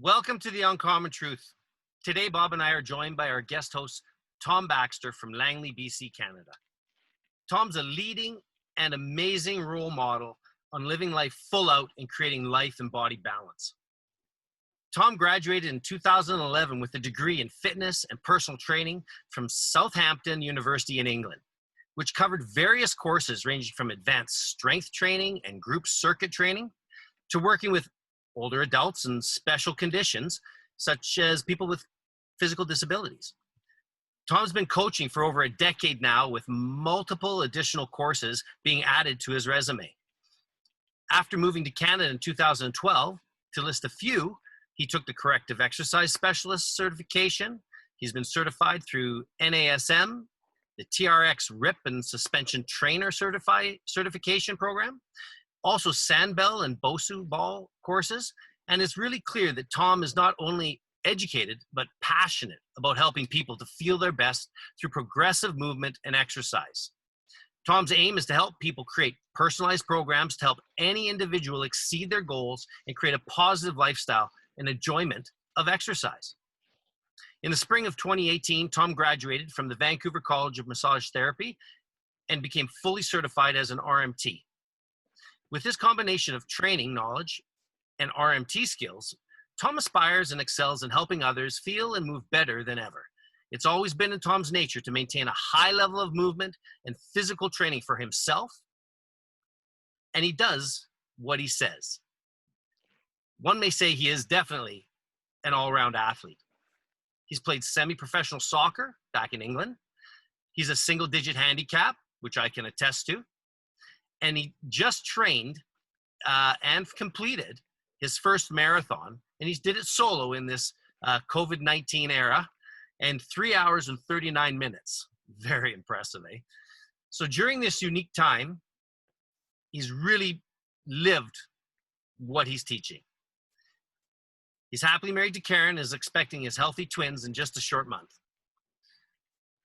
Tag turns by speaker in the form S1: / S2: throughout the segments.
S1: Welcome to the Uncommon Truth. Today, Bob and I are joined by our guest host, Tom Baxter from Langley, BC, Canada. Tom's a leading and amazing role model on living life full out and creating life and body balance. Tom graduated in 2011 with a degree in fitness and personal training from Southampton University in England, which covered various courses ranging from advanced strength training and group circuit training to working with older adults in special conditions, such as people with physical disabilities. Tom's been coaching for over a decade now, with multiple additional courses being added to his resume. After moving to Canada in 2012, to list a few, he took the Corrective Exercise Specialist certification. He's been certified through NASM, the TRX RIP and Suspension Trainer certification program, also Sandbell and Bosu ball courses. And it's really clear that Tom is not only educated, but passionate about helping people to feel their best through progressive movement and exercise. Tom's aim is to help people create personalized programs to help any individual exceed their goals and create a positive lifestyle and enjoyment of exercise. In the spring of 2018, Tom graduated from the Vancouver College of Massage Therapy and became fully certified as an RMT. With this combination of training knowledge and RMT skills, Tom aspires and excels in helping others feel and move better than ever. It's always been in Tom's nature to maintain a high level of movement and physical training for himself, and he does what he says. One may say he is definitely an all-around athlete. He's played semi-professional soccer back in England. He's a single-digit handicap, which I can attest to. And he just trained and completed his first marathon, and he did it solo in this COVID-19 era, and 3 hours and 39 minutes. Very impressive, eh? So during this unique time, he's really lived what he's teaching. He's happily married to Karen and is expecting his healthy twins in just a short month.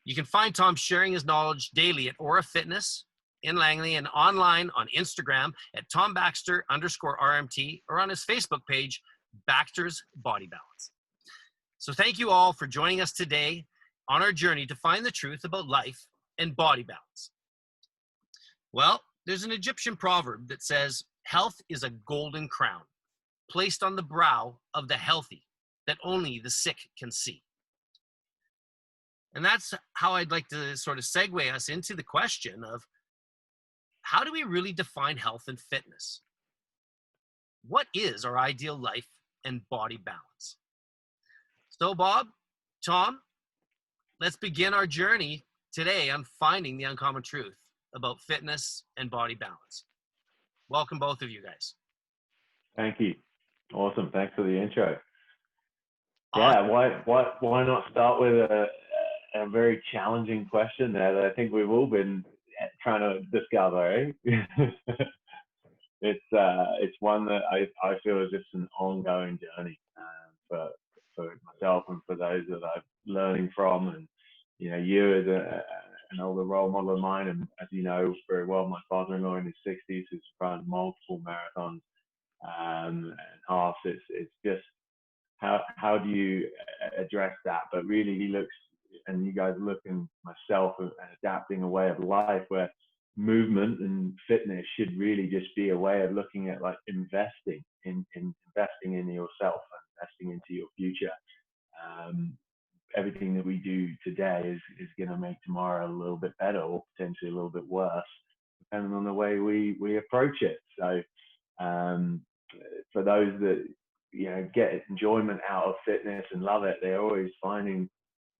S1: You can find Tom sharing his knowledge daily at Aura Fitness in Langley and online on Instagram at TomBaxter_RMT or on his Facebook page, Baxter's Body Balance. So thank you all for joining us today on our journey to find the truth about life and body balance. Well, there's an Egyptian proverb that says, health is a golden crown placed on the brow of the healthy that only the sick can see. And that's how I'd like to sort of segue us into the question of, how do we really define health and fitness? What is our ideal life and body balance? So Bob, Tom, let's begin our journey today on finding the uncommon truth about fitness and body balance. Welcome both of you guys.
S2: Thank you. Awesome. Thanks for the intro.
S1: Awesome.
S2: Yeah, why not start with a very challenging question there that I think we've all been trying to discover, eh? It's one that I feel is just an ongoing journey for myself and for those that I'm learning from. And you as an older role model of mine, and as you know very well, my father-in-law in his 60s who's run multiple marathons and halves. It's just how do you address that? But really, he looks, and you guys look, in myself and adapting a way of life where movement and fitness should really just be a way of looking at like investing in yourself, investing into your future. Everything that we do today is going to make tomorrow a little bit better or potentially a little bit worse, depending on the way we approach it. So for those that get enjoyment out of fitness and love it, they're always finding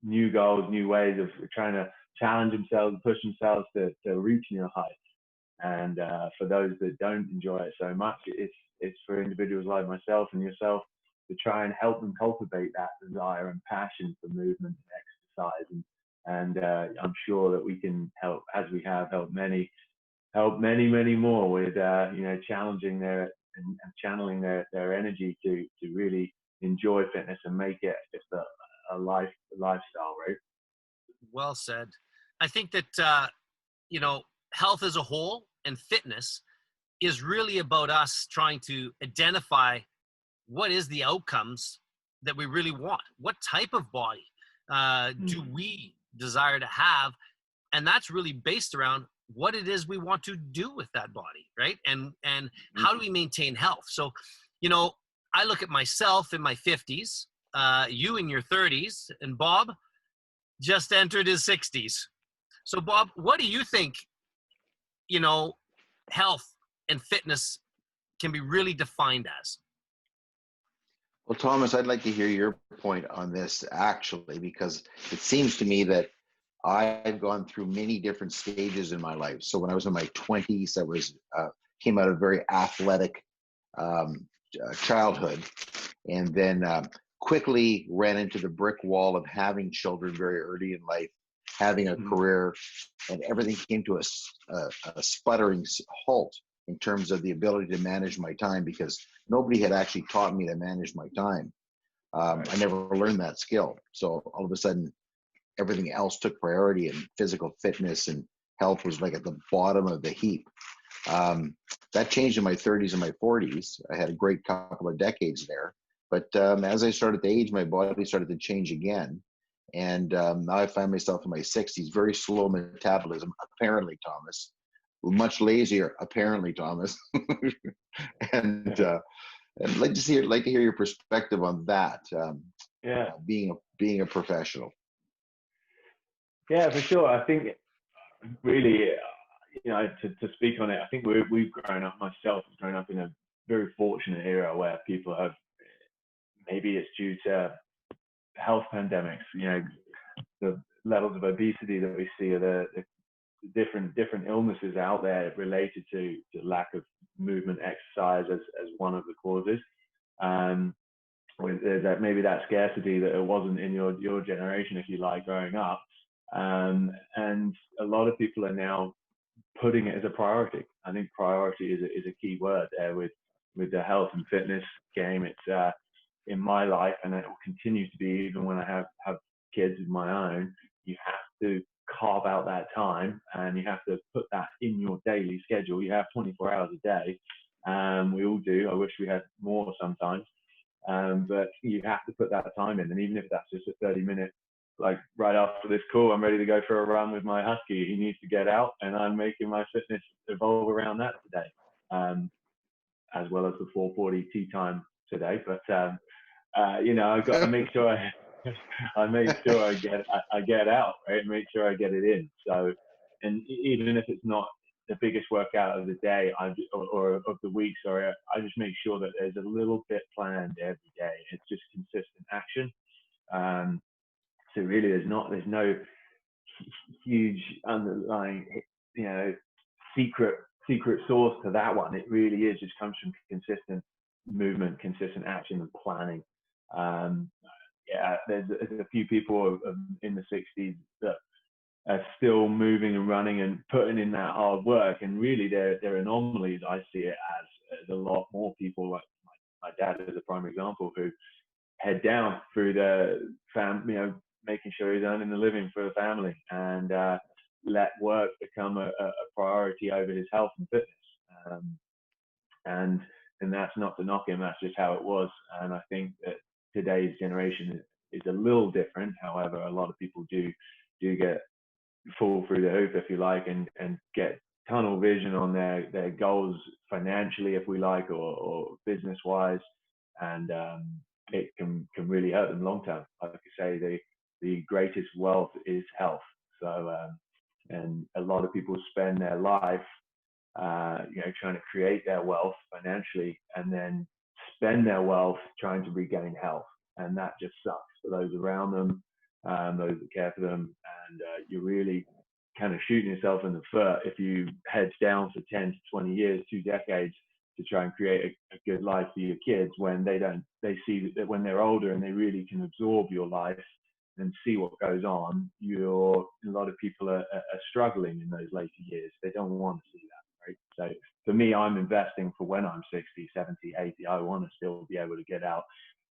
S2: new goals, new ways of trying to challenge themselves, push themselves to reach new heights. And for those that don't enjoy it so much, it's for individuals like myself and yourself to try and help them cultivate that desire and passion for movement and exercise. And I'm sure that we can help, as we have helped many more with challenging their and channeling their energy to really enjoy fitness and make it just a lifestyle, right?
S1: Well said. I think that, health as a whole and fitness is really about us trying to identify what is the outcomes that we really want? What type of body do
S2: Mm.
S1: we desire to have? And that's really based around what it is we want to do with that body, right? And
S2: Mm.
S1: how do we maintain health? So, you know, I look at myself in my 50s, you in your 30s, and Bob just entered his 60s. So, Bob, what do you think, you know, health and fitness can be really defined as?
S3: Well, Thomas, I'd like to hear your point on this actually, because it seems to me that I've gone through many different stages in my life. So when I was in my 20s, I was came out of a very athletic um, childhood, and then quickly ran into the brick wall of having children very early in life, having a career, and everything came to a sputtering halt in terms of the ability to manage my time, because nobody had actually taught me to manage my time. I never learned that skill. So all of a sudden, everything else took priority, and physical fitness and health was like at the bottom of the heap. That changed in my 30s and my 40s. I had a great couple of decades there. But as I started to age, my body started to change again. And now I find myself in my 60s, very slow metabolism, apparently, Thomas. Much lazier, apparently, Thomas. and I'd like to hear your perspective on that. Being a professional.
S2: Yeah, for sure. I think really, to speak on it, I think we've grown up, myself, grown up in a very fortunate era where people have, maybe it's due to health pandemics, the levels of obesity that we see, are the different illnesses out there related to lack of movement, exercise as one of the causes. That maybe that scarcity that it wasn't in your generation, if you like, growing up. And a lot of people are now putting it as a priority. I think priority is a key word there with the health and fitness game. It's in my life, and it will continue to be even when I have kids of my own. You have to carve out that time, and you have to put that in your daily schedule. You have 24 hours a day. We all do. I wish we had more sometimes. But you have to put that time in, and even if that's just a 30-minute, like right after this call, I'm ready to go for a run with my husky. He needs to get out, and I'm making my fitness evolve around that today, as well as the 4:40 tea time today. But I've got to make sure I make sure I get out, right? Make sure I get it in. So, and even if it's not the biggest workout of the day, or of the week, sorry, I just make sure that there's a little bit planned every day. It's just consistent action. So really, there's no huge underlying, secret source to that one. It really is just comes from consistent movement, consistent action, and planning. There's a few people in the 60s that are still moving and running and putting in that hard work, and really they're anomalies. I see it as a lot more people, like my dad is a prime example, who head down through the making sure he's earning the living for the family, and let work become a priority over his health and fitness. And that's not to knock him, that's just how it was. And I think that today's generation is a little different. However, a lot of people do get fall through the hoop, if you like, and get tunnel vision on their goals financially, if we like, or business wise, and it can really hurt them long term. Like I say, the greatest wealth is health. So and a lot of people spend their life trying to create their wealth financially, and then spend their wealth trying to regain health, and that just sucks for those around them, those that care for them, and you're really kind of shooting yourself in the foot if you head down for 10 to 20 years, 2 decades, to try and create a good life for your kids, when they see that when they're older and they really can absorb your life and see what goes on, a lot of people are struggling in those later years. They don't want to see that, right? So for me, I'm investing for when I'm 60, 70, 80. I want to still be able to get out.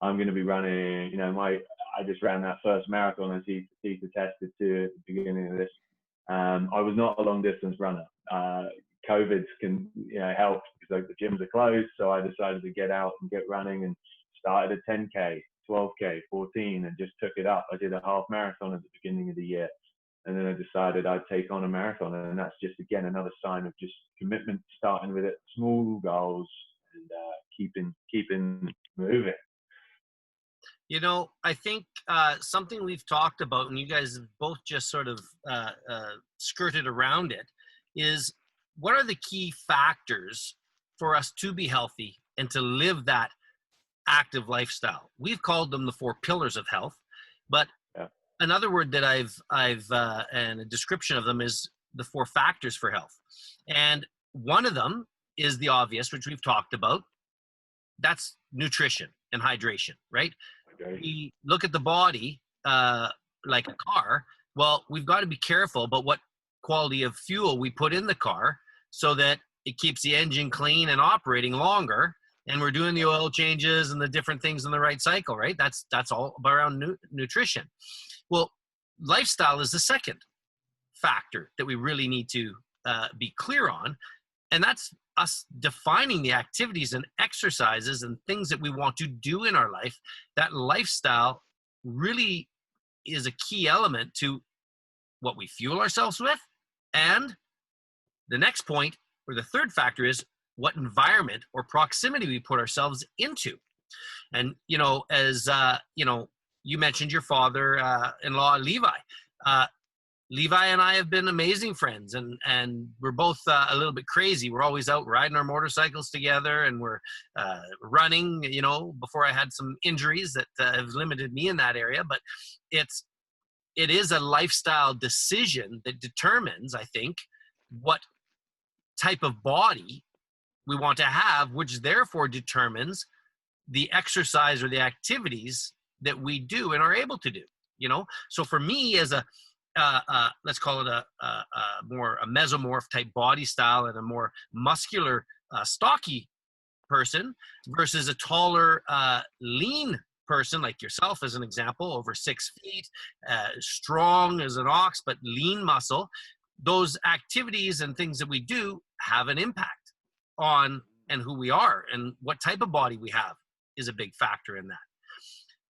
S2: I'm going to be running, I just ran that first marathon, as he attested to at the beginning of this. I was not a long distance runner. COVID can help, because the gyms are closed. So I decided to get out and get running, and started a 10K, 12K, 14, and just took it up. I did a half marathon at the beginning of the year. And then I decided I'd take on a marathon. And that's just, again, another sign of just commitment, starting with it, small goals, and keeping moving.
S1: You know, I think something we've talked about, and you guys have both just sort of skirted around it, is what are the key factors for us to be healthy and to live that active lifestyle? We've called them the 4 pillars of health, but another word that I've and a description of them is the 4 factors for health. And one of them is the obvious, which we've talked about. That's nutrition and hydration, right? We look at the body like a car. Well, we've got to be careful about what quality of fuel we put in the car so that it keeps the engine clean and operating longer. And we're doing the oil changes and the different things in the right cycle, right? That's all around nutrition. Well, lifestyle is the second factor that we really need to be clear on. And that's us defining the activities and exercises and things that we want to do in our life. That lifestyle really is a key element to what we fuel ourselves with. And the next point, or the third factor, is what environment or proximity we put ourselves into. And, you know, as, you know, you mentioned your father-in-law, Levi. Levi and I have been amazing friends, and we're both a little bit crazy. We're always out riding our motorcycles together, and we're running, you know, before I had some injuries that have limited me in that area. But it is a lifestyle decision that determines, I think, what type of body we want to have, which therefore determines the exercise or the activities that we do and are able to do, you know? So for me, as a let's call it a more a mesomorph type body style and a more muscular, stocky person versus a taller, lean person like yourself, as an example, over 6 feet, strong as an ox, but lean muscle. Those activities and things that we do have an impact on and who we are, and what type of body we have is a big factor in that.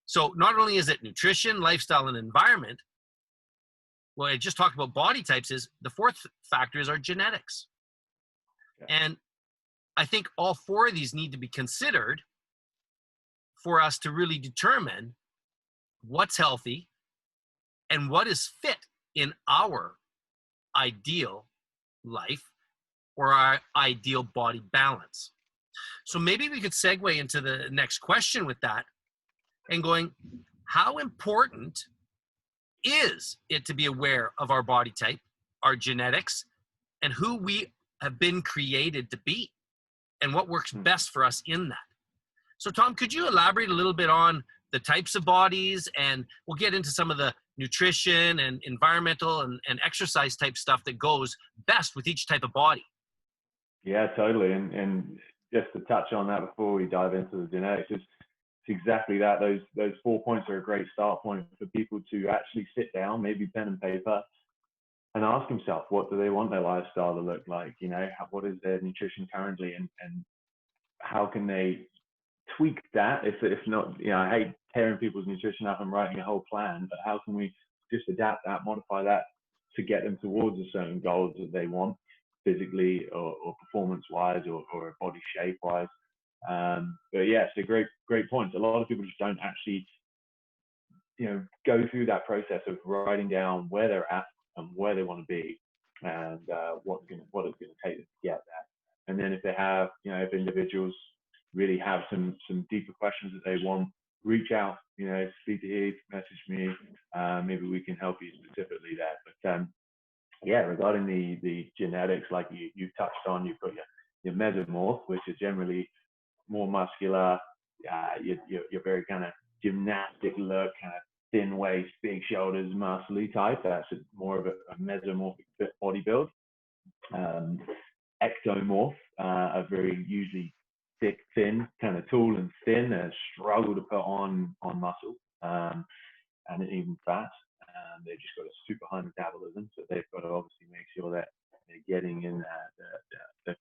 S1: So not only is it nutrition, lifestyle, and environment, well, I just talked about body types, is the fourth factor is our genetics. And I think all 4 of these need to be considered for us to really determine what's healthy and what is fit in our ideal life or our ideal body balance. So maybe we could segue into the next question with that and going, how important is it to be aware of our body type, our genetics, and who we have been created to be, and what works best for us in that? So Tom, could you elaborate a little bit on the types of bodies, and we'll get into some of the nutrition and environmental and exercise type stuff that goes best with each type of body?
S2: Yeah, totally. And just to touch on that before we dive into the genetics, it's exactly that. Those 4 points are a great start point for people to actually sit down, maybe pen and paper, and ask themselves, what do they want their lifestyle to look like? You know, what is their nutrition currently, and how can they tweak that? If not, you know, I hate tearing people's nutrition up and writing a whole plan, but how can we just adapt that, modify that to get them towards a certain goals that they want, physically or performance wise or body shape wise? But yeah, it's a great point. A lot of people just don't actually, you know, go through that process of writing down where they're at and where they want to be, and what it's going to take them to get there. And then if they have, you know, if individuals really have some deeper questions that they want, reach out, you know, speak to Heath, message me. Maybe we can help you specifically there. But yeah, regarding the genetics, like you touched on, you've got your mesomorph, which is generally more muscular. You're very kind of gymnastic look, kind of thin waist, big shoulders, muscly type. That's more of a mesomorphic body build. Ectomorph are very usually thick, thin, kind of tall and thin, and struggle to put on muscle and even fat. They've just got a super high metabolism, so they've got to obviously make sure that they're getting in the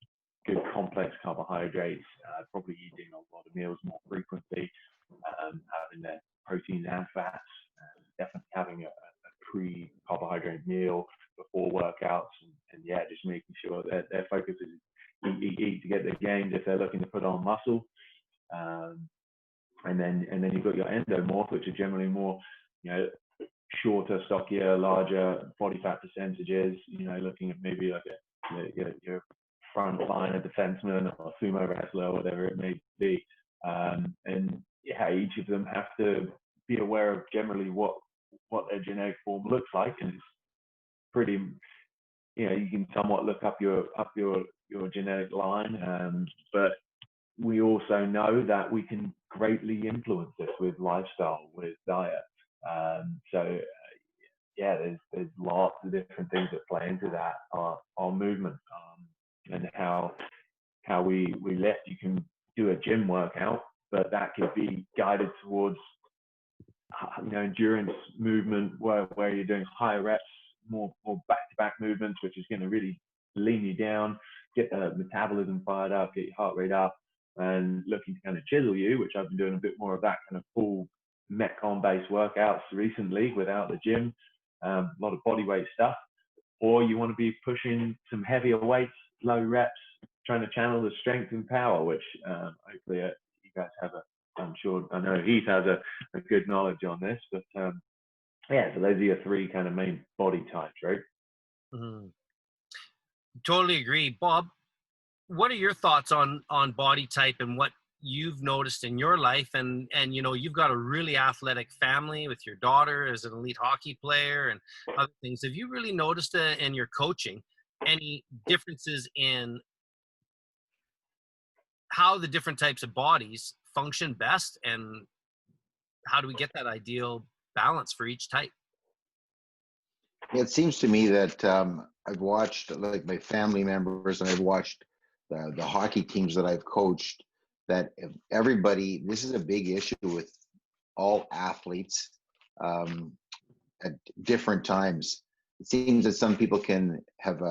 S2: good complex carbohydrates, probably eating a lot of meals more frequently, having their eat to get their gains if they're looking to put on muscle. And then you've got your endomorph, which are generally more, shorter, stockier, larger body fat percentages. Looking at maybe like your front liner defenseman or sumo wrestler, or whatever it may be. And each of them have to be aware of generally what their genetic form looks like, and it's pretty. You can somewhat look up your genetic line, but we also know that we can greatly influence this with lifestyle, with diet. There's lots of different things that play into that. Our movement, and how we lift. You can do a gym workout, but that could be guided towards endurance movement where you're doing higher reps, more back-to-back movements, which is going to really lean you down, get the metabolism fired up, get your heart rate up, and looking to kind of chisel you, which I've been doing a bit more of that kind of full Metcon-based workouts recently without the gym, a lot of body weight stuff. Or you want to be pushing some heavier weights, low reps, trying to channel the strength and power, which hopefully you guys have I know Heath has a good knowledge on this, but so those are your three kind of main body types, right?
S1: Mm-hmm. Totally agree. Bob, what are your thoughts on body type and what you've noticed in your life? And you've got a really athletic family with your daughter as an elite hockey player and other things. Have you really noticed in your coaching any differences in how the different types of bodies function best, and how do we get that ideal balance for each type?
S3: It seems to me that I've watched, like, my family members, and I've watched the hockey teams that I've coached, that everybody, this is a big issue with all athletes at different times. It seems that some people can have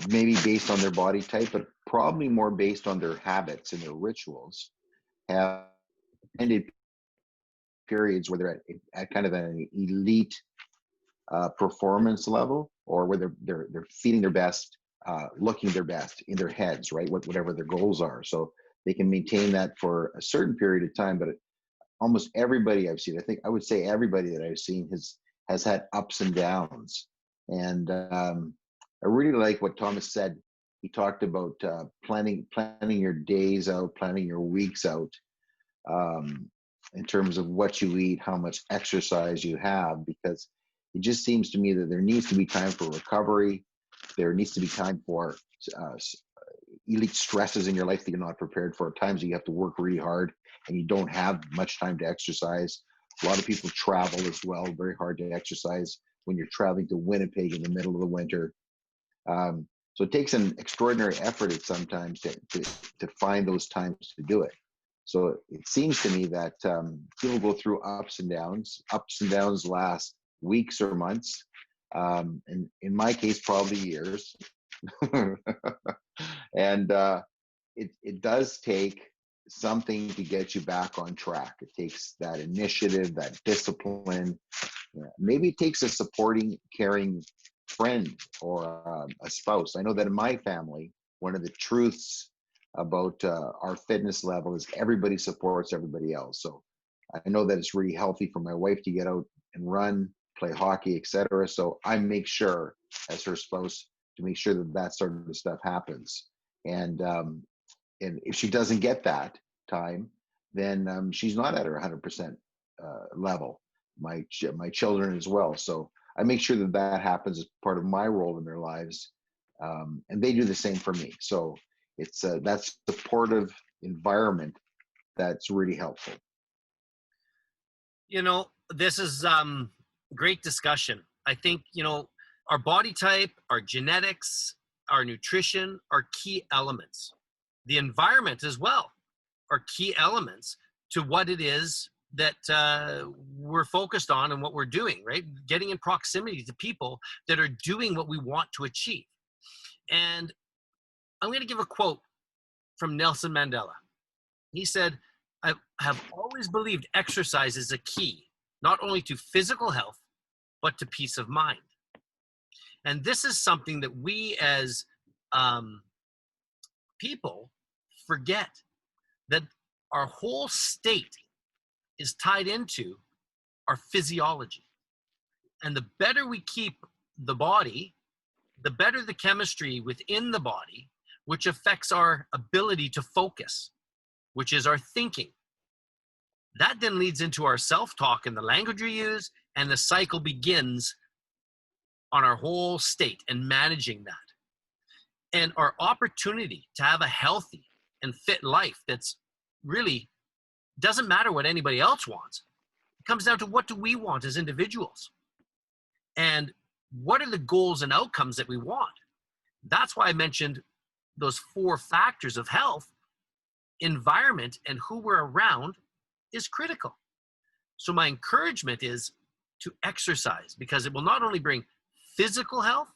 S3: maybe based on their body type, but probably more based on their habits and their rituals, have ended periods where they're at kind of an elite performance level, or where they're feeling their best, looking their best in their heads, right? Whatever their goals are. So they can maintain that for a certain period of time. But almost everybody I've seen, I would say everybody that I've seen has had ups and downs. And I really like what Thomas said. He talked about planning your days out, planning your weeks out, in terms of what you eat, how much exercise you have, because it just seems to me that there needs to be time for recovery. There needs to be time for elite stresses in your life that you're not prepared for. At times you have to work really hard and you don't have much time to exercise. A lot of people travel as well, very hard to exercise when you're traveling to Winnipeg in the middle of the winter. So it takes an extraordinary effort at sometimes to find those times to do it. So it seems to me that people go through ups and downs. Ups and downs last weeks or months, and in my case, probably years. And it does take something to get you back on track. It takes that initiative, that discipline. Maybe it takes a supporting, caring friend or a spouse. I know that in my family, one of the truths about our fitness level is everybody supports everybody else. So I know that it's really healthy for my wife to get out and run, play hockey, etc. So I make sure, as her spouse, to make sure that sort of stuff happens. And if she doesn't get that time, then she's not at her 100% level. My children as well. So I make sure that happens as part of my role in their lives, and they do the same for me. So it's that supportive environment that's really helpful.
S1: This is great discussion. I think our body type, our genetics, our nutrition are key elements. The environment as well are key elements to what it is that we're focused on and what we're doing, right? Getting in proximity to people that are doing what we want to achieve. And I'm going to give a quote from Nelson Mandela. He said, "I have always believed exercise is a key, not only to physical health, but to peace of mind." And this is something that we as people forget that our whole state is tied into our physiology. And the better we keep the body, the better the chemistry within the body, which affects our ability to focus, which is our thinking. That then leads into our self-talk and the language we use, and the cycle begins on our whole state and managing that. And our opportunity to have a healthy and fit life that's really doesn't matter what anybody else wants. It comes down to what do we want as individuals? And what are the goals and outcomes that we want? That's why I mentioned those 4 factors of health. Environment and who we're around is critical. So my encouragement is to exercise, because it will not only bring physical health,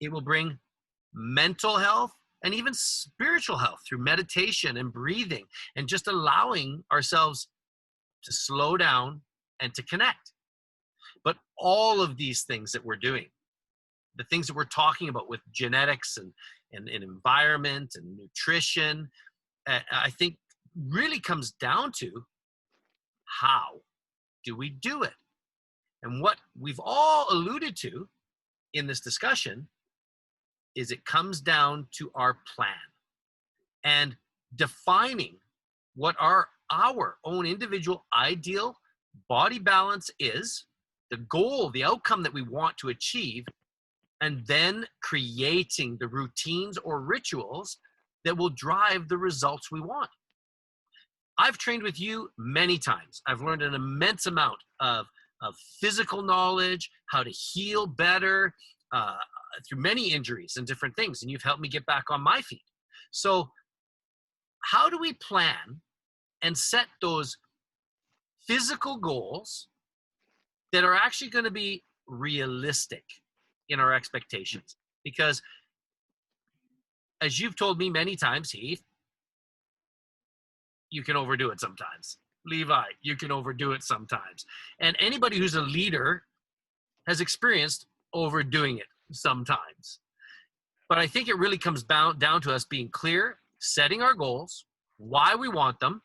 S1: it will bring mental health and even spiritual health through meditation and breathing and just allowing ourselves to slow down and to connect. But all of these things that we're doing, the things that we're talking about with genetics and environment and nutrition, I think really comes down to how do we do it? And what we've all alluded to in this discussion is it comes down to our plan and defining what our own individual ideal body balance is, the goal, the outcome that we want to achieve, and then creating the routines or rituals that will drive the results we want. I've trained with you many times. I've learned an immense amount of physical knowledge, how to heal better through many injuries and different things. And you've helped me get back on my feet. So how do we plan and set those physical goals that are actually going to be realistic in our expectations? Because as you've told me many times, Heath, you can overdo it sometimes. Levi, you can overdo it sometimes. And anybody who's a leader has experienced overdoing it sometimes. But I think it really comes down to us being clear, setting our goals, why we want them,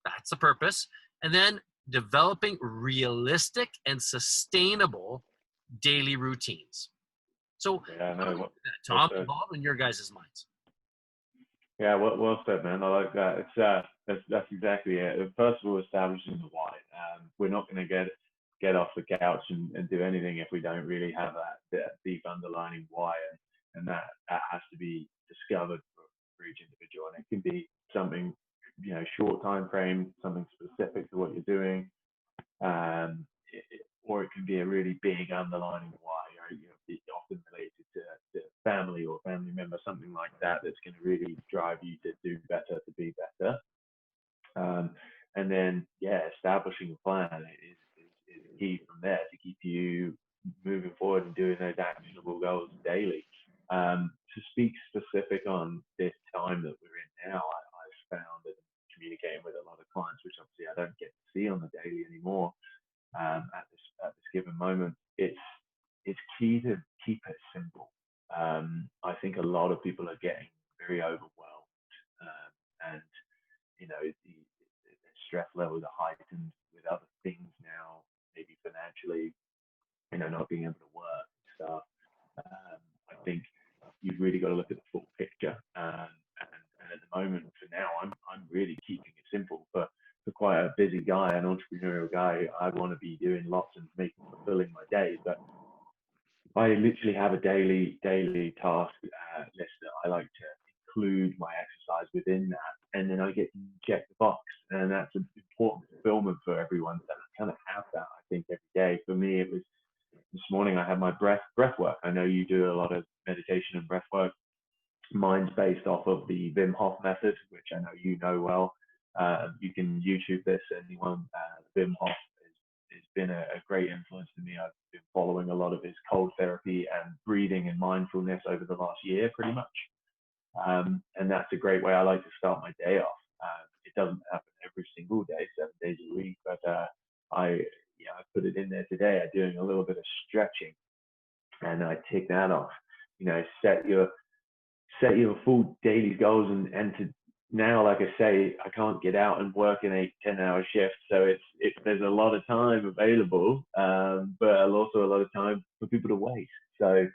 S1: that's the purpose, and then developing realistic and sustainable daily routines. So, Tom, Bob, in your guys' minds.
S2: Yeah, well said, man. I like that. It's that's exactly it. First of all, establishing the why. We're not going to get off the couch and do anything if we don't really have that deep underlining why, and that has to be discovered for each individual. And it can be something, short time frame, something specific to what you're doing, or it can be a really big underlining why. It's often related to family or family member, something like that, that's going to really drive you to do better, to be better. And then, establishing a plan is key from there to keep you moving forward and doing those actionable goals daily. To speak specific on this time that we're in now, I've found that communicating with a lot of clients, which obviously I don't get to see on the daily anymore, at this given moment, it's key to keep it simple. I think a lot of people are getting very overwhelmed, and the stress levels are heightened with other things now, maybe financially, not being able to work and stuff. I think you've really got to look at the full picture. And at the moment, for now, I'm really keeping it simple. For quite a busy guy, an entrepreneurial guy, I want to be doing lots and fulfilling my day. But I literally have a daily task list that I like to include my exercise within that, and then I get to check the box, and that's an important fulfillment for everyone. That I kind of have that, I think, every day. For me, it was this morning. I had my breath work. I know you do a lot of meditation and breath work. Mine's based off of the Wim Hof method, which I know you know well. You can YouTube this. Anyone, Wim Hof has been a great influence to me. I've been following a lot of his cold therapy and breathing and mindfulness over the last year, pretty much. And that's a great way I like to start my day off. It doesn't happen every single day, 7 days a week, but I put it in there today. I'm doing a little bit of stretching, and I tick that off. Set your set your full daily goals, and to now, like I say, I can't get out and work in 8-10 hour shifts, so there's a lot of time available, but also a lot of time for people to waste. So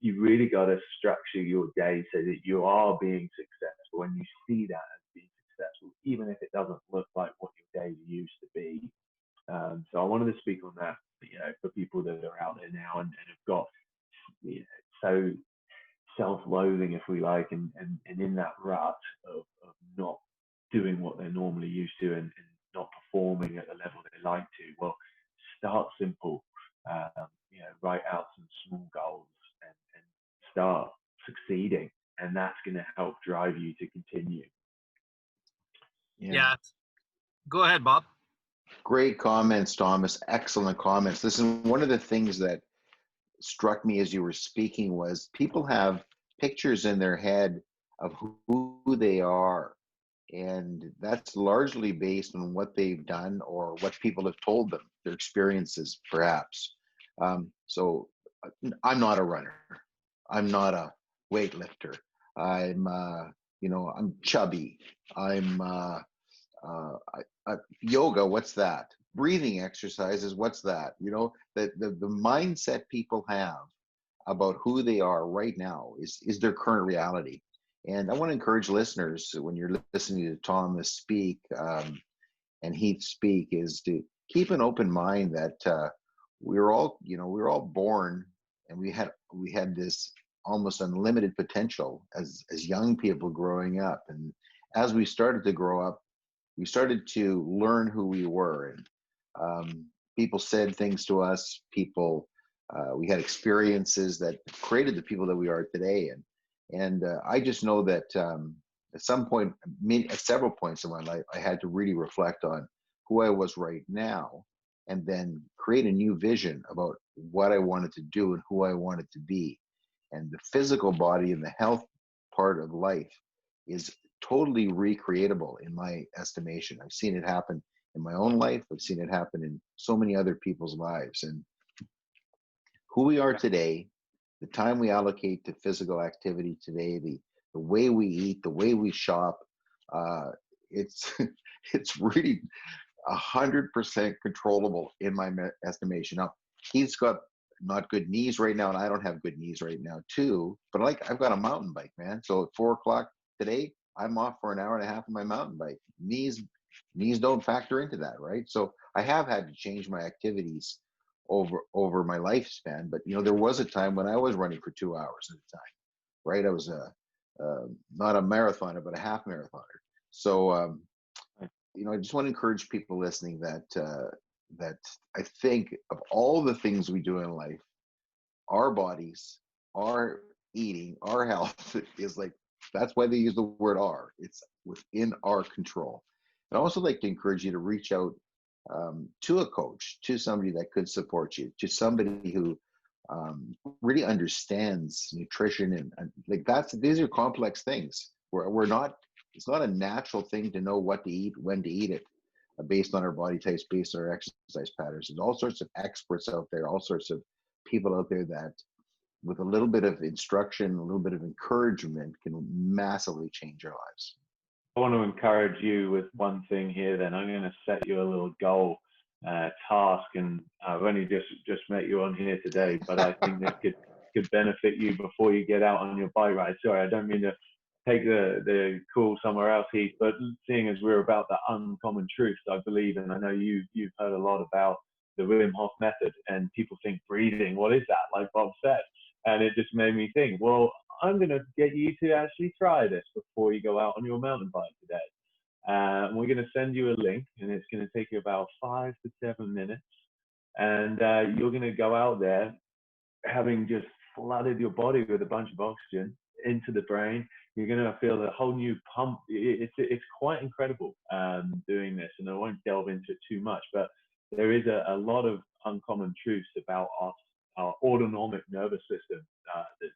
S2: you really got to structure your day so that you are being successful, and you see that as being successful, even if it doesn't look like what your day used to be. So I wanted to speak on that, for people that are out there now and have got, so self-loathing, if we like, and in that rut of not doing what they're normally used to, and not performing at the level they like to. Well, start simple. Write out some small goals, and start succeeding, and that's going to help drive you to continue.
S1: Yeah. Go ahead, Bob.
S3: Great comments, Thomas. Excellent comments. Listen, one of the things that struck me as you were speaking was people have pictures in their head of who they are, and that's largely based on what they've done or what people have told them, their experiences perhaps. So I'm not a runner, I'm not a weightlifter, I'm chubby, I'm yoga, what's that? Breathing exercises, what's that? The mindset people have about who they are right now is their current reality. And I want to encourage listeners, when you're listening to Thomas speak and Heath speak, is to keep an open mind that we're all born, and we had this almost unlimited potential as young people growing up. And as we started to grow up, we started to learn who we were, and people said things to us. We had experiences that created the people that we are today, and I just know that at some point, at several points in my life, I had to really reflect on who I was right now, and then create a new vision about what I wanted to do and who I wanted to be. And the physical body and the health part of life is totally recreatable in my estimation. I've seen it happen in my own life. I've seen it happen in so many other people's lives. And who we are today, the time we allocate to physical activity today, the way we eat, the way we shop, it's it's really 100% controllable in my estimation. Now, he's got not good knees right now, and I don't have good knees right now too. But I've got a mountain bike, man. So at 4 o'clock today, I'm off for an hour and a half on my mountain bike. Knees don't factor into that, right? So I have had to change my activities over my lifespan. But there was a time when I was running for 2 hours at a time, right? I was not a marathoner, but a half marathoner. So I just want to encourage people listening that I think of all the things we do in life, our bodies, our eating, our health is that's why they use the word "our." It's within our control. And I also like to encourage you to reach out to a coach, to somebody that could support you, to somebody who really understands nutrition, and these are complex things. We're not. It's not a natural thing to know what to eat, when to eat it, based on our body types, based on our exercise patterns. There's all sorts of experts out there, all sorts of people out there that, with a little bit of instruction, a little bit of encouragement, can massively change our lives.
S2: I want to encourage you with one thing here. Then I'm going to set you a little goal task, and I've only just met you on here today, but I think this could benefit you before you get out on your bike ride. Sorry, I don't mean to take the call somewhere else, Heath, but seeing as we're about the uncommon truths, I believe, and I know you've heard a lot about the Wim Hof method, and people think breathing, what is that? Like Bob said, and it just made me think, well, I'm going to get you to actually try this before you go out on your mountain bike today. We're going to send you a link, and it's going to take you about 5 to 7 minutes, and you're going to go out there having just flooded your body with a bunch of oxygen into the brain. You're going to feel a whole new pump. It's quite incredible doing this, and I won't delve into it too much, but there is a lot of uncommon truths about our autonomic nervous system, the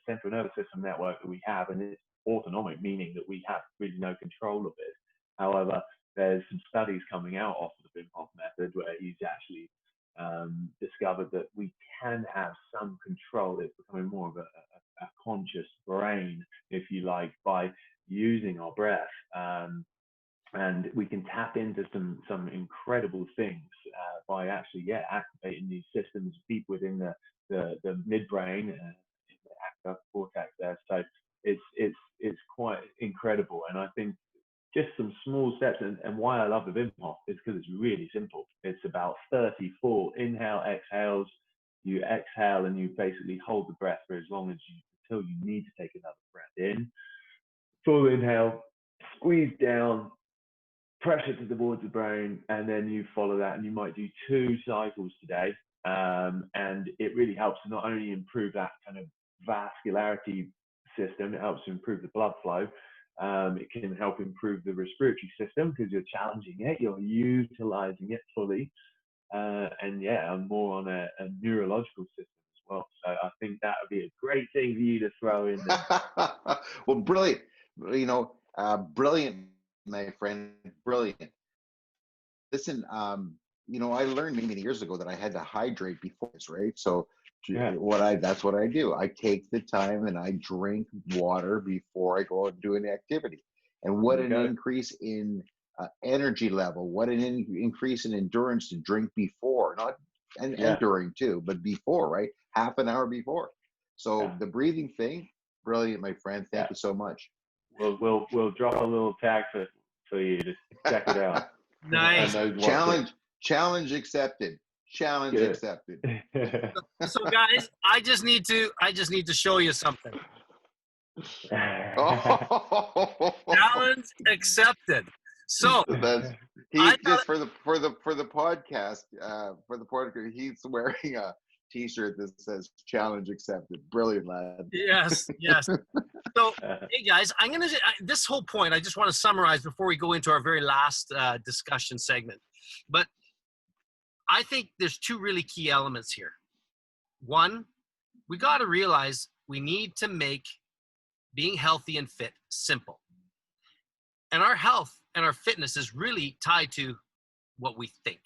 S2: central nervous system network that we have, and it's autonomic, meaning that we have really no control of it. However, there's some studies coming out of the Wim Hof method where he's actually discovered that we can have some control. It's becoming more of a a conscious brain, if you like, by using our breath. And we can tap into some incredible things by actually, activating these systems deep within the midbrain, in the active cortex there. So it's quite incredible. And I think just some small steps, and why I love the Wim Hof is because it's really simple. It's about 34 inhale, exhales. You exhale and you basically hold the breath for as long as until you need to take another breath in. Full inhale, squeeze down, pressure towards the brain, and then you follow that, and you might do 2 cycles today. And it really helps to not only improve that kind of vascularity system, it helps to improve the blood flow. It can help improve the respiratory system because you're challenging it, you're utilizing it fully. And more on a neurological system as well. So I think that would be a great thing for you to throw in there.
S3: Well, brilliant. Brilliant, my friend. Brilliant. Listen, I learned many years ago that I had to hydrate before this, right? So that's what I do. I take the time and I drink water before I go out and do an activity. And what an increase in energy level, what an increase in endurance to drink before, and during too, but before, right? Half an hour before. So the breathing thing, brilliant, my friend. Thank you so much.
S2: We'll drop a little tag for you to check it out.
S1: Nice.
S3: Challenge accepted. Challenge accepted.
S1: So guys, I just need to show you something. Challenge accepted. So
S3: he's just for the podcast. He's wearing a T-shirt that says "Challenge accepted." Brilliant, lad.
S1: Yes. So, hey guys, this whole point, I just want to summarize before we go into our very last discussion segment. But I think there's 2 really key elements here. One, we got to realize we need to make being healthy and fit simple. And our health and our fitness is really tied to what we think.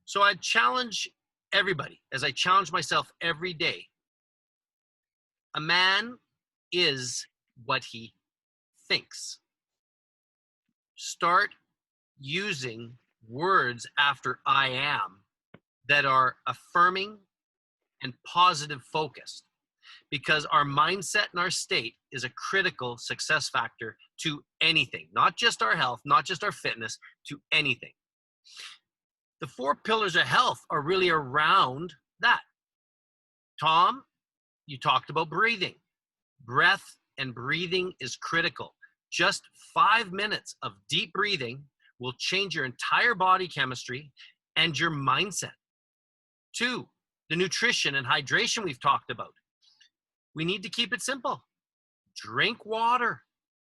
S1: So I challenge everybody, as I challenge myself every day. A man is what he thinks. Start using words after I am that are affirming and positive focused, because our mindset and our state is a critical success factor to anything, not just our health, not just our fitness, to anything. The 4 pillars of health are really around that. Tom, you talked about breathing. Breath and breathing is critical. Just 5 minutes of deep breathing will change your entire body chemistry and your mindset. 2, the nutrition and hydration we've talked about. We need to keep it simple. Drink water.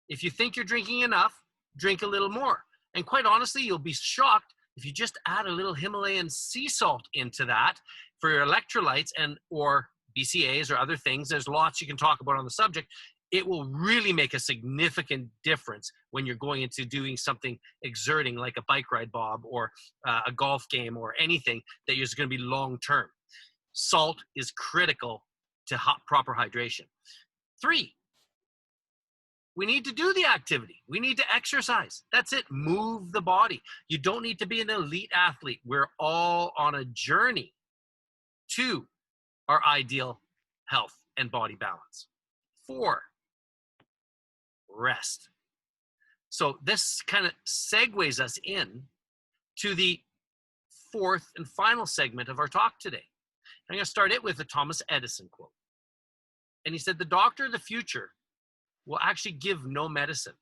S1: If you think you're drinking enough, drink a little more. And quite honestly, you'll be shocked if you just add a little Himalayan sea salt into that for your electrolytes or BCAAs or other things. There's lots you can talk about on the subject. It will really make a significant difference when you're going into doing something exerting like a bike ride, Bob, or a golf game or anything that is going to be long-term. Salt is critical to proper hydration. 3, we need to do the activity. We need to exercise. That's it. Move the body. You don't need to be an elite athlete. We're all on a journey to our ideal health and body balance. 4, rest. So this kind of segues us in to the 4th and final segment of our talk today. I'm going to start it with a Thomas Edison quote. And he said, the doctor of the future will actually give no medicine,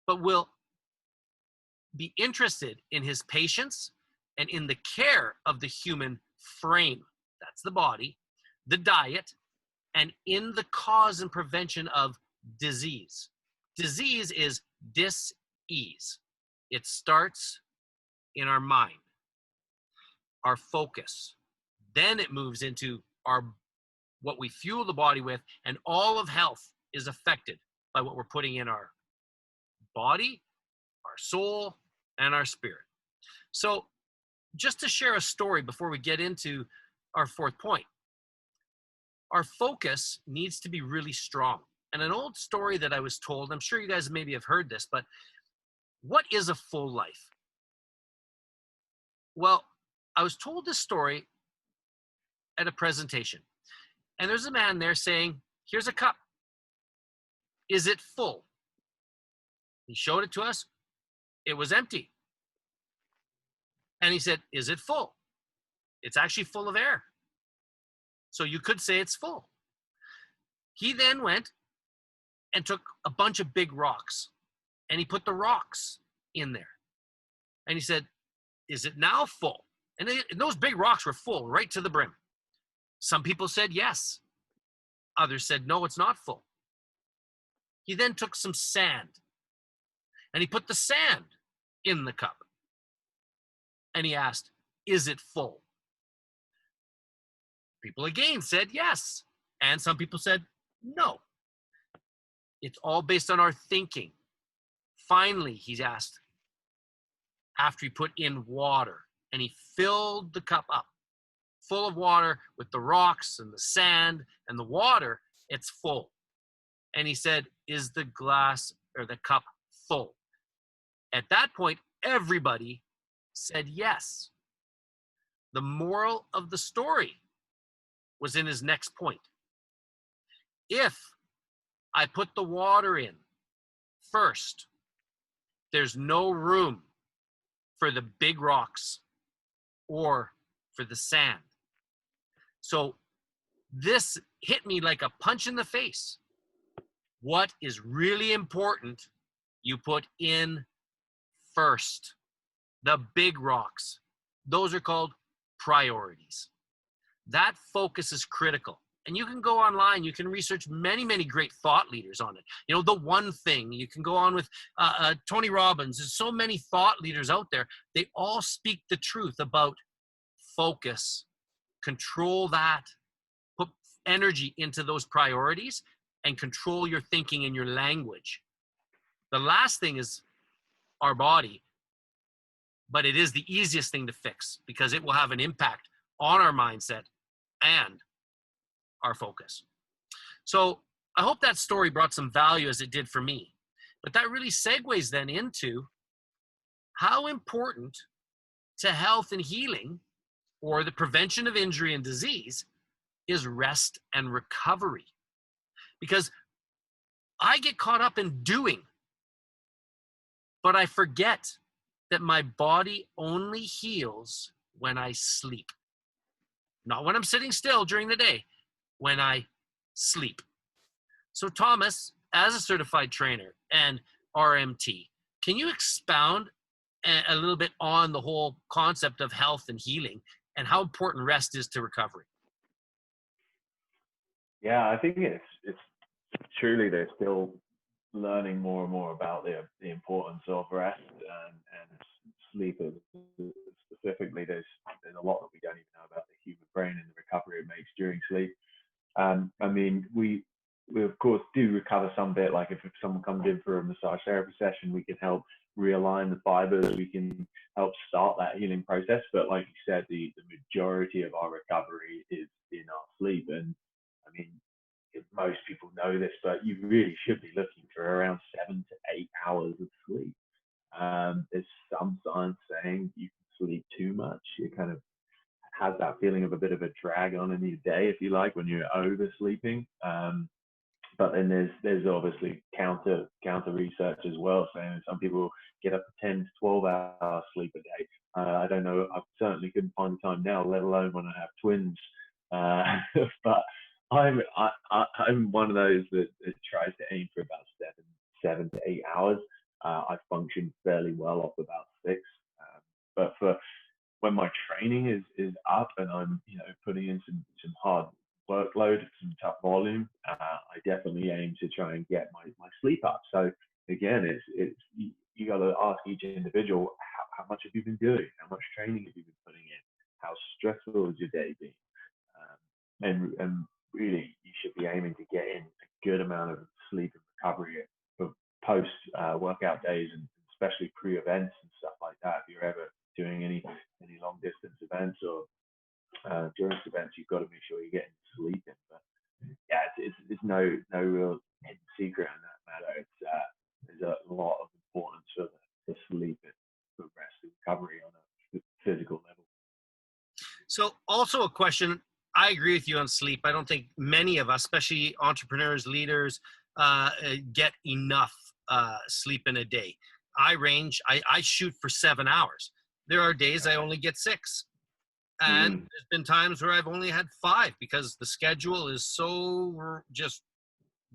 S1: but will be interested in his patients and in the care of the human frame. That's the body, the diet, and in the cause and prevention of disease. Disease is dis-ease. It starts in our mind, our focus. Then it moves into what we fuel the body with, and all of health is affected by what we're putting in our body, our soul, and our spirit. So just to share a story before we get into our 4th point. our focus needs to be really strong. And an old story that I was told, I'm sure you guys maybe have heard this, but what is a full life? Well, I was told this story at a presentation, and there's a man there saying, here's a cup. Is it full? He showed it to us. It was empty. And he said, is it full? It's actually full of air. So you could say it's full. He then went and took a bunch of big rocks, and he put the rocks in there. And he said, is it now full? And those big rocks were full right to the brim. Some people said yes. Others said, no, it's not full. He then took some sand, and he put the sand in the cup. And he asked, is it full? People again said yes. And some people said no. It's all based on our thinking. Finally, he asked, after he put in water, and he filled the cup up full of water with the rocks and the sand and the water, it's full. And he said, is the glass or the cup full? At that point, everybody said yes. The moral of the story was in his next point. If I put the water in first, there's no room for the big rocks or for the sand. So this hit me like a punch in the face. What is really important, you put in first. The big rocks, those are called priorities. That focus is critical. And you can go online, you can research many, many great thought leaders on it. You know, the one thing, you can go on with Tony Robbins. There's so many thought leaders out there. They all speak the truth about focus, control that, put energy into those priorities, and control your thinking and your language. The last thing is our body, but it is the easiest thing to fix because it will have an impact on our mindset and our focus. So I hope that story brought some value as it did for me. But that really segues then into how important to health and healing, or the prevention of injury and disease, is rest and recovery. Because I get caught up in doing, but I forget that my body only heals when I sleep. Not when I'm sitting still during the day, when I sleep. So Thomas, as a certified trainer and RMT, can you expound a little bit on the whole concept of health and healing and how important rest is to recovery?
S2: Yeah, I think it's truly, they're still learning more and more about the importance of rest and sleep specifically. There's a lot that we don't even know about the human brain and the recovery it makes during sleep. I mean, we of course do recover some bit. Like if someone comes in for a massage therapy session, we can help realign the fibers. We can help start that healing process. But like you said, the majority of our recovery is in our sleep. And I mean, most people know this, but you really should be looking for around 7 to 8 hours of sleep. There's some science saying you can sleep too much. It kind of has that feeling of a bit of a drag on in your day, if you like, when you're oversleeping. But then there's obviously counter research as well, saying some people get up to 10 to 12 hours sleep a day. I don't know. I certainly couldn't find the time now, let alone when I have twins. But I'm one of those that tries to aim for about 7 to 8 hours. I function fairly well off about 6. But for when my training is up and I'm putting in some hard workload, some tough volume, I definitely aim to try and get my sleep up. So again, it's you got to ask each individual, how much have you been doing? How much training have you been putting in? How stressful has your day been? And really, you should be aiming to get in a good amount of sleep and recovery for post workout days, and especially pre-events and stuff like that. If you're ever doing any long distance events or endurance events, you've got to make sure you're getting sleep in. But secret in that matter. There's a lot of importance for sleep and for rest and recovery on a physical level.
S1: So also a question, I agree with you on sleep. I don't think many of us, especially entrepreneurs, leaders, get enough sleep in a day. I shoot for 7 hours. There are days I only get 6. And there's been times where I've only had 5 because the schedule is so just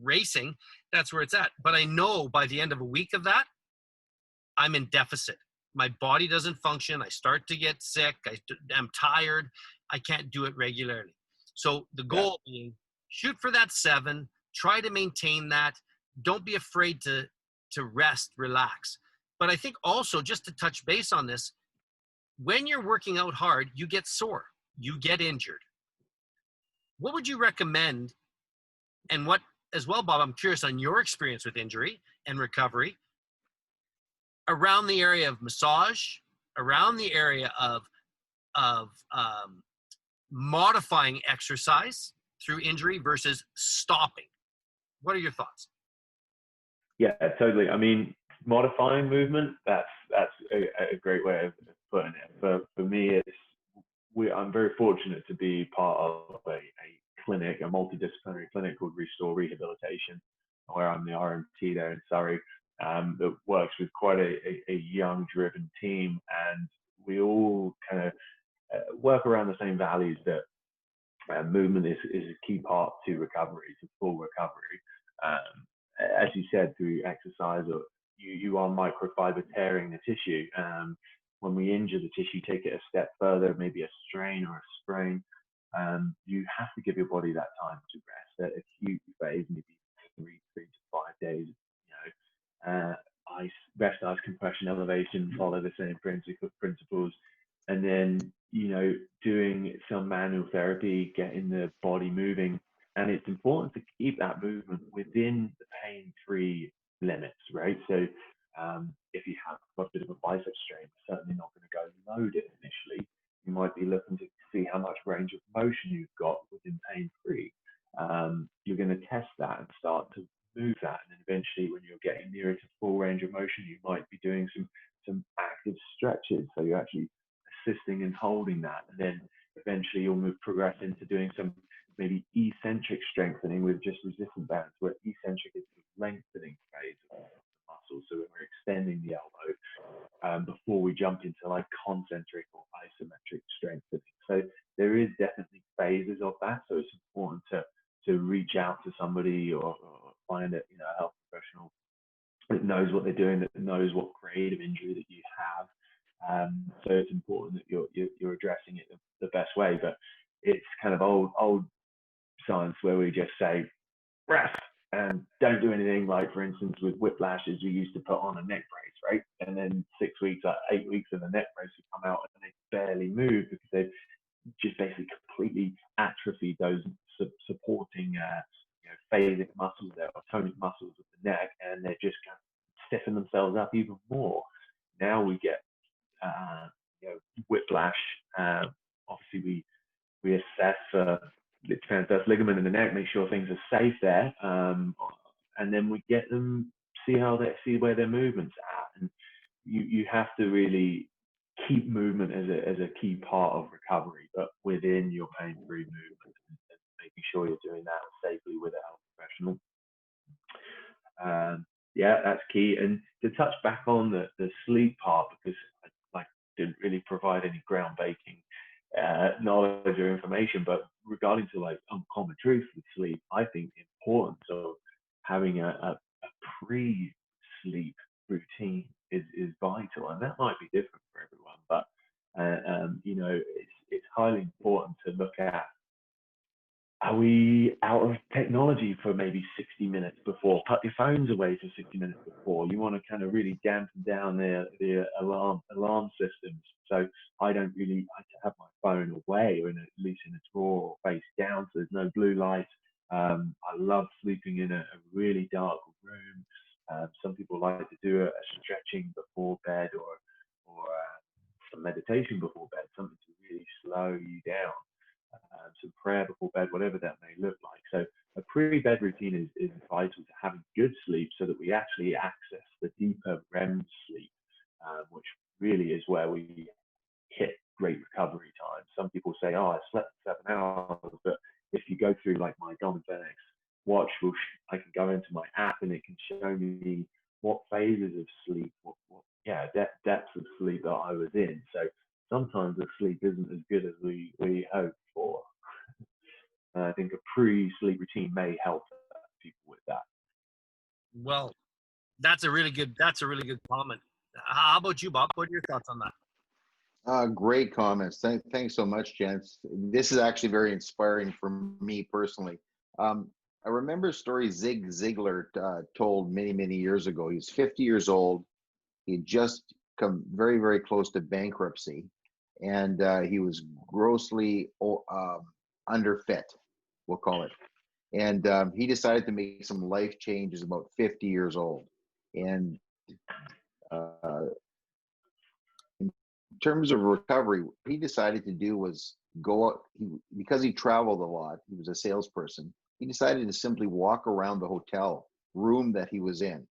S1: racing. That's where it's at. But I know by the end of a week of that, I'm in deficit. My body doesn't function. I start to get sick. I'm tired. I can't do it regularly. So the goal being shoot for that 7, try to maintain that. Don't be afraid to rest, relax. But I think also, just to touch base on this, when you're working out hard, you get sore, you get injured. What would you recommend? And what, as well, Bob, I'm curious on your experience with injury and recovery around the area of massage, around the area of modifying exercise through injury versus stopping. What are your thoughts?
S2: Yeah, totally. I mean, modifying movement, that's a great way of putting it. For me, I'm very fortunate to be part of a clinic, a multidisciplinary clinic called Restore Rehabilitation, where I'm the RMT there in Surrey, that works with quite a young, driven team, and we all kind of work around the same values that movement is a key part to recovery, to full recovery. As you said, through exercise, or you are microfiber tearing the tissue. When we injure the tissue, take it a step further, maybe a strain or a sprain, you have to give your body that time to rest. At acute phase, maybe 3 to 5 days. Rest, ice compression, elevation, follow the same principles, and then doing some manual therapy, getting the body moving. And it's important to keep that movement within the pain-free limits, right? So if you have got a bit of a bicep strain, you're certainly not going to go loaded initially. You might be looking to see how much range of motion you've got within pain-free. You're going to test that and start to move that. And then eventually, when you're getting nearer to full range of motion, you might be doing some active stretches. So you're actually assisting and holding that. And then eventually you'll progress into doing some maybe eccentric strengthening with just resistant bands, where eccentric is the lengthening phase of the muscle. So when we're extending the elbow before we jump into like concentric or isometric strengthening. So there is definitely phases of that. So it's important to reach out to somebody or find a health professional that knows what they're doing, that knows what grade of injury that you have. So it's important that you're addressing it the best way. But it's kind of old science where we just say rest and don't do anything. Like, for instance, with whiplashes, we used to put on a neck brace, right? And then 6 weeks, 8 weeks of the neck brace would come out and they barely move because they've just basically completely atrophied those supporting phasic muscles there, or tonic muscles of the neck, and they're just kind of stiffen themselves up even more. Now we get whiplash. Obviously, we assess for the transverse ligament in the neck, make sure things are safe there, and then we get them see where their movement's at. And you have to really keep movement as a key part of recovery, but within your pain-free movement, and making sure you're doing that safely with a health professional. That's key. And to touch back on the sleep part, because I didn't really provide any groundbreaking knowledge or information, but regarding to like uncommon truth with sleep, I think the importance of having a pre-sleep routine is vital, and that might be different for everyone, but it's highly important to look at, are we out of technology for maybe 60 minutes before? Put your phones away for 60 minutes before. You want to kind of really dampen down the alarm systems. So I don't really like to have my phone away, or at least in a drawer or face down, so there's no blue light. I love sleeping in a really dark room. Some people like to do a stretching before bed, or some meditation before bed, something to really slow you down. some prayer before bed, whatever that may look like. So a pre-bed routine is vital to having good sleep so that we actually access the deeper REM sleep, which really is where we hit great recovery time. Some people say, oh, I slept 7 hours, but if you go through like my Garmin Fenix watch, I can go into my app and it can show me what phases of sleep, depths of sleep that I was in. So sometimes the sleep isn't as good as we hope for. And I think a pre-sleep routine may help people with that.
S1: Well, that's a really good comment. How about you, Bob? What are your thoughts on that?
S3: Great comments. Thanks so much, gents. This is actually very inspiring for me personally. I remember a story Zig Ziglar told many, many years ago. He was 50 years old. He had just come very, very close to bankruptcy, and he was grossly underfit, we'll call it. And he decided to make some life changes about 50 years old. And in terms of recovery, what he decided to do was go out, because he traveled a lot, he was a salesperson, he decided to simply walk around the hotel room that he was in.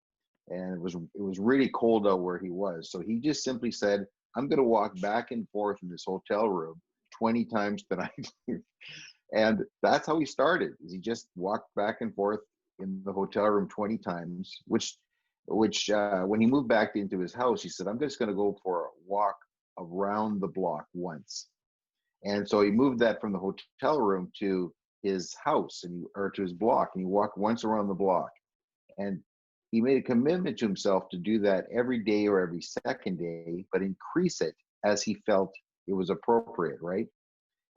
S3: And it was really cold out where he was. So he just simply said, I'm going to walk back and forth in this hotel room 20 times tonight. And that's how he started. Is he just walked back and forth in the hotel room 20 times, which when he moved back into his house, he said, I'm just going to go for a walk around the block once. And so he moved that from the hotel room to his house or to his block, and he walked once around the block. And he made a commitment to himself to do that every day or every second day, but increase it as he felt it was appropriate, right?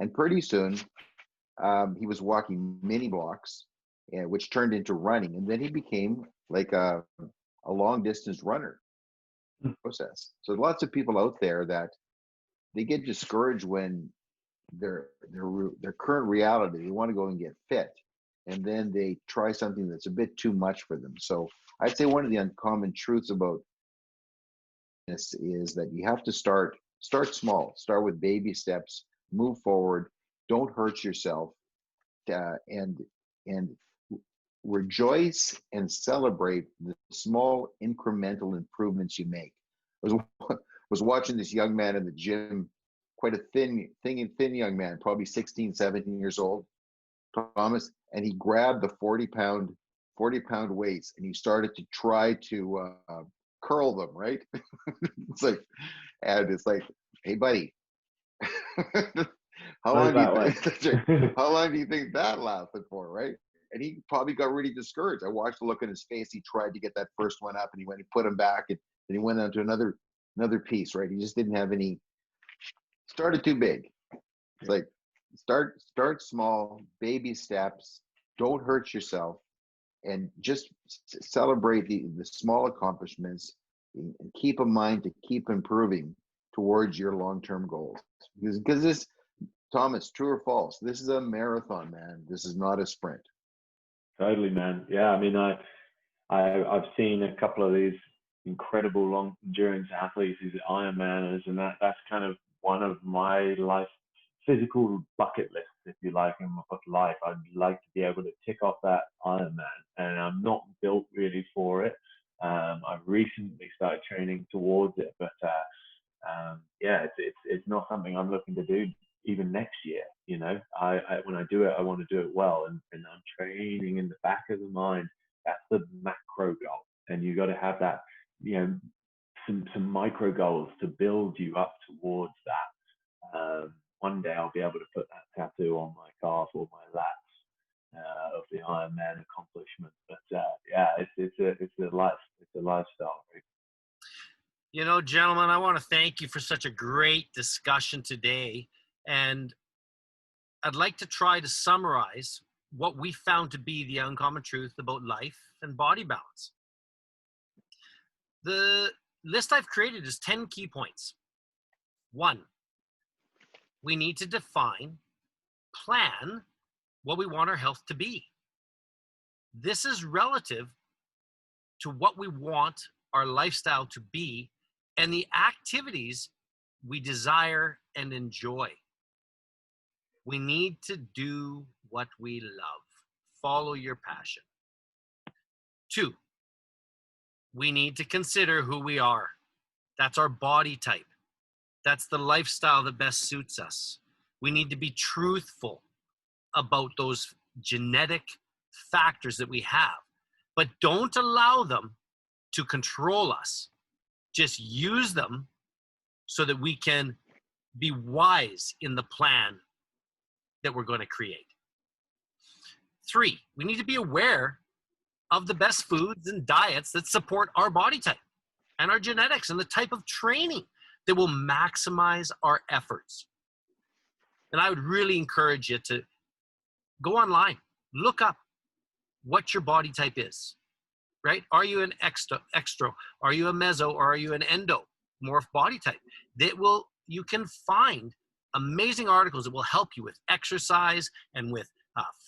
S3: And pretty soon, he was walking many blocks, which turned into running. And then he became like a long distance runner process. So lots of people out there that they get discouraged when their current reality, they want to go and get fit. And then they try something that's a bit too much for them. So I'd say one of the uncommon truths about this is that you have to start small, start with baby steps, move forward, don't hurt yourself, and rejoice and celebrate the small incremental improvements you make. I was watching this young man in the gym, quite a thin young man, probably 16, 17 years old, Thomas, and he grabbed the 40-pound weights and he started to try to curl them, right? It's like, hey buddy, how long do you think that lasted for, right? And he probably got really discouraged. I watched the look on his face. He tried to get that first one up and he put him back, and then he went on to another piece, right? He just didn't have any, started too big. It's like, start small, baby steps, don't hurt yourself, and just celebrate the small accomplishments, and keep in mind to keep improving towards your long-term goals. Because this, Thomas, true or false, this is a marathon, man. This is not a sprint.
S2: Totally, man. Yeah, I mean, I've seen a couple of these incredible long endurance athletes, these Ironmanners, and that's kind of one of my life physical bucket lists, if you like, in my life. I'd like to be able to tick off that Ironman, and I'm not built really for it. I've recently started training towards it, but it's not something I'm looking to do even next year. You know, when I do it, I want to do it well, and I'm training in the back of the mind. That's the macro goal, and you got to have that, some micro goals to build you up towards that. One day I'll be able to put that tattoo on my calf or my lats of the Ironman accomplishment. But it's a lifestyle. Right?
S1: Gentlemen, I want to thank you for such a great discussion today, and I'd like to try to summarize what we found to be the uncommon truth about life and body balance. The list I've created is 10 key points. 1, we need to plan what we want our health to be. This is relative to what we want our lifestyle to be and the activities we desire and enjoy. We need to do what we love. Follow your passion. 2, we need to consider who we are. That's our body type. That's the lifestyle that best suits us. We need to be truthful about those genetic factors that we have, but don't allow them to control us. Just use them so that we can be wise in the plan that we're going to create. 3, we need to be aware of the best foods and diets that support our body type and our genetics and the type of training that will maximize our efforts. And I would really encourage you to go online, look up what your body type is, right? Are you an extra? Are you a meso? Or are you an endomorph body type? You can find amazing articles that will help you with exercise and with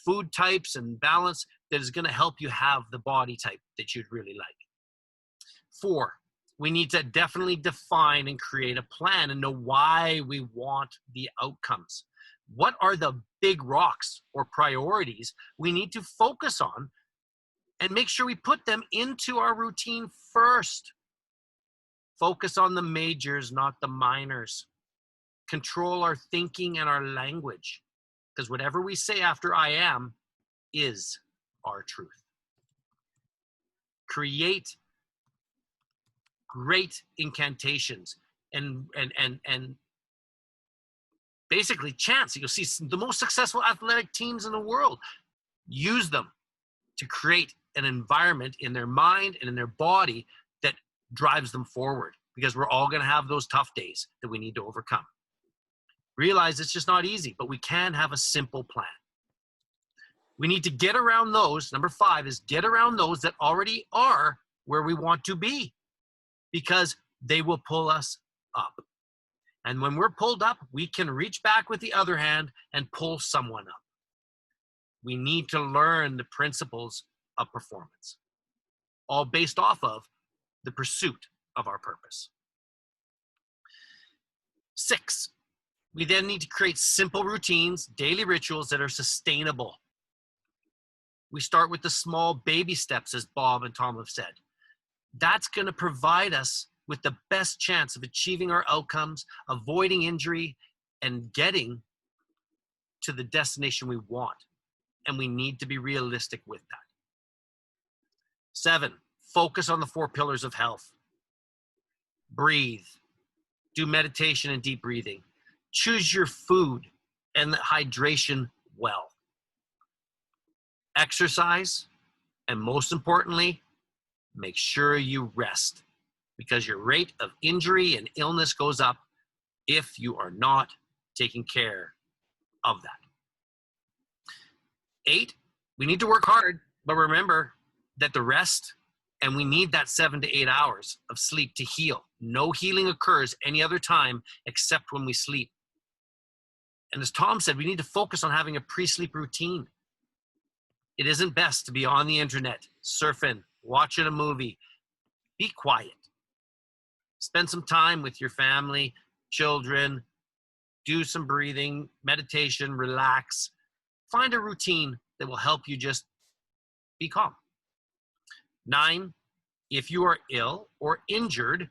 S1: food types and balance that is going to help you have the body type that you'd really like. 4, we need to definitely define and create a plan and know why we want the outcomes. What are the big rocks or priorities we need to focus on and make sure we put them into our routine first? Focus on the majors, not the minors. Control our thinking and our language, because whatever we say after I am is our truth. Create great incantations and basically chants. You'll see the most successful athletic teams in the world use them to create an environment in their mind and in their body that drives them forward, because we're all going to have those tough days that we need to overcome. Realize it's just not easy, but we can have a simple plan. We need to get around those. Number 5 is get around those that already are where we want to be, because they will pull us up. And when we're pulled up, we can reach back with the other hand and pull someone up. We need to learn the principles of performance, all based off of the pursuit of our purpose. 6, we then need to create simple routines, daily rituals that are sustainable. We start with the small baby steps, as Bob and Tom have said. That's going to provide us with the best chance of achieving our outcomes, avoiding injury, and getting to the destination we want. And we need to be realistic with that. 7, focus on the 4 pillars of health. Breathe. Do meditation and deep breathing. Choose your food and the hydration well. Exercise, and most importantly, make sure you rest, because your rate of injury and illness goes up if you are not taking care of that. 8, we need to work hard, but remember that the rest, and we need that 7 to 8 hours of sleep to heal. No healing occurs any other time except when we sleep. And as Tom said, we need to focus on having a pre-sleep routine. It isn't best to be on the internet, surfing, watching a movie. Be quiet. Spend some time with your family, children, do some breathing, meditation, relax. Find a routine that will help you just be calm. 9, if you are ill or injured,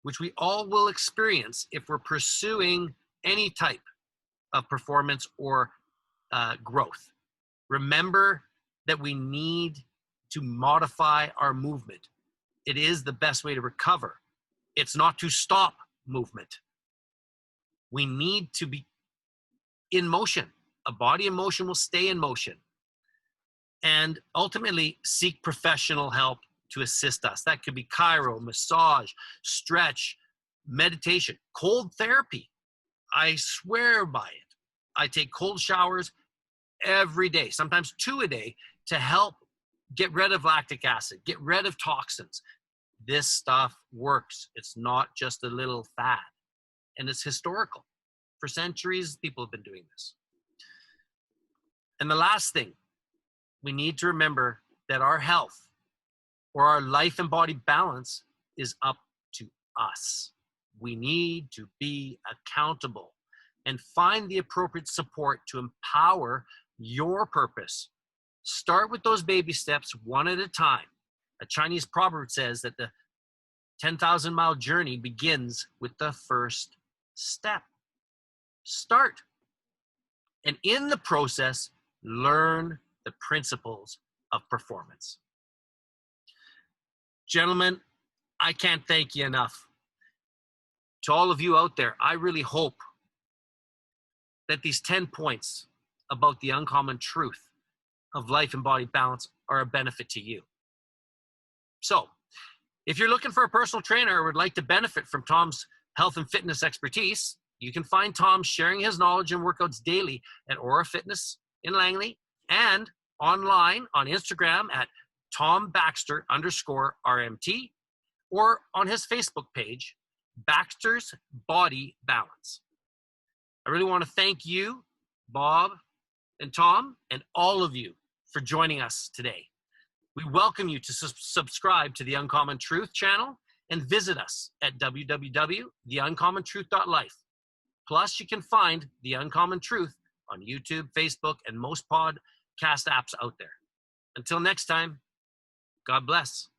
S1: which we all will experience if we're pursuing any type of performance or growth, remember that we need to modify our movement. It is the best way to recover. It's not to stop movement. We need to be in motion. A body in motion will stay in motion. And ultimately, seek professional help to assist us. That could be chiro, massage, stretch, meditation, cold therapy. I swear by it. I take cold showers every day, sometimes 2 a day, to help get rid of lactic acid, get rid of toxins. This stuff works. It's not just a little fad. And it's historical. For centuries, people have been doing this. And the last thing, we need to remember that our health or our life and body balance is up to us. We need to be accountable and find the appropriate support to empower your purpose. Start with those baby steps one at a time. A Chinese proverb says that the 10,000-mile journey begins with the first step. Start. And in the process, learn the principles of performance. Gentlemen, I can't thank you enough. To all of you out there, I really hope that these 10 points about the uncommon truth of life and body balance are a benefit to you. So, if you're looking for a personal trainer or would like to benefit from Tom's health and fitness expertise, you can find Tom sharing his knowledge and workouts daily at Aura Fitness in Langley and online on Instagram at TomBaxter_RMT or on his Facebook page, Baxter's Body Balance. I really want to thank you, Bob and Tom, and all of you for joining us today. We welcome you to subscribe to the Uncommon Truth channel and visit us at www.theuncommontruth.life. Plus, you can find The Uncommon Truth on YouTube, Facebook, and most podcast apps out there. Until next time, God bless.